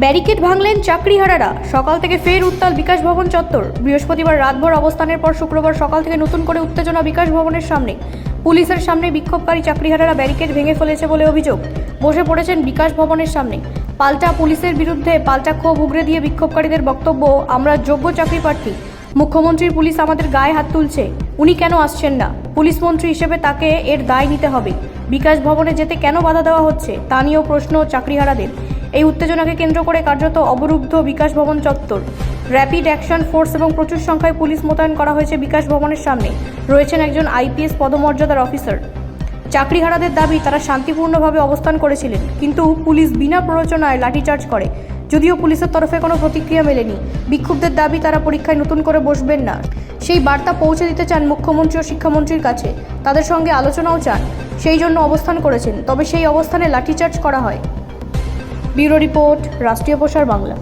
Barricade ভাঙলেন চাকরিহারারা। সকাল থেকে ফের উত্তাল বিকাশ ভবন চত্বর। বৃহস্পতিবার রাতভর অবস্থানের পর শুক্রবার সকাল থেকে নতুন করে উত্তেজনা বিকাশ ভবনের সামনে। পুলিশের সামনে বিক্ষোভকারী চাকরিহারারা ব্যারিকেড ভেঙে ফেলেছে বলে অভিযোগ। বসে পড়েছেন বিকাশ ভবনের সামনে। পাল্টা পুলিশের বিরুদ্ধে পাল্টা ক্ষোভ উগরে দিয়ে বিক্ষোভকারীদের বক্তব্য, আমরা যোগ্য চাকরি প্রার্থী, মুখ্যমন্ত্রীর পুলিশ আমাদের গায়ে হাত তুলছে, উনি কেন আসছেন না? পুলিশ মন্ত্রী হিসেবে তাকে এর দায় নিতে হবে। বিকাশ ভবনে যেতে কেন বাধা দেওয়া হচ্ছে তা নিয়েও প্রশ্ন চাকরিহারাদের। এই উত্তেজনাকে কেন্দ্র করে কার্যত অবরুদ্ধ বিকাশ ভবন চত্বর। র্যাপিড অ্যাকশন ফোর্স এবং প্রচুর সংখ্যায় পুলিশ মোতায়েন করা হয়েছে বিকাশ ভবনের সামনে। রয়েছেন একজন আইপিএস পদমর্যাদার অফিসার। চাকরিহারাদের দাবি, তারা শান্তিপূর্ণভাবে অবস্থান করেছিলেন, কিন্তু পুলিশ বিনা প্ররোচনায় লাঠিচার্জ করে। যদিও পুলিশের তরফে কোনো প্রতিক্রিয়া মেলেনি। বিক্ষুব্ধদের দাবি, তারা পরীক্ষায় নতুন করে বসবেন না। সেই বার্তা পৌঁছে দিতে চান মুখ্যমন্ত্রী ও শিক্ষামন্ত্রীর কাছে। তাদের সঙ্গে আলোচনাও চান, সেই জন্য অবস্থান করেছেন। তবে সেই অবস্থানে লাঠিচার্জ করা হয়। ব্যুরো রিপোর্ট, রাষ্ট্রীয় প্রসার বাংলা।